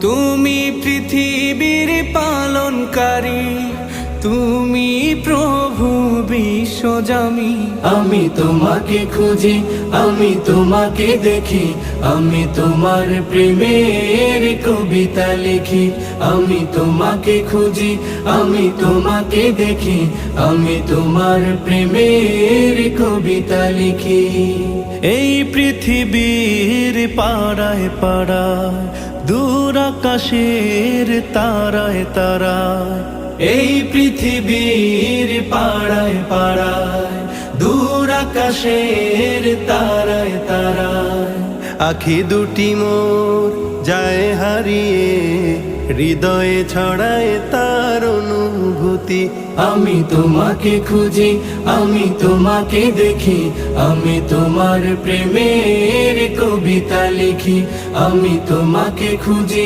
তুমি পৃথিবীর পালনকারী, তুমি প্রভু বিশ্বজামি। আমি তোমাকে খুঁজি, আমি তোমাকে দেখি, আমি তোমার প্রেমের কবিতা লিখি। আমি তোমাকে খুঁজি, আমি তোমাকে দেখি, আমি তোমার প্রেমের কবিতা লিখি। এই পৃথিবীর পাড়ায় পাড়ায়, দূর আকাশের তারায় তারায়, এই পৃথিবীর পাড়ায় পাড়ায়, দূর আকাশের তারায় তারায়, আখি দুটি মোর যায় হারিয়ে, হৃদয়ে ছড়ায় তার অনুভূতি। আমি তোমাকে খুঁজি, আমি তোমাকে দেখি, আমি তোমার প্রেমের কবিতা লিখি। আমি তোমাকে খুঁজি।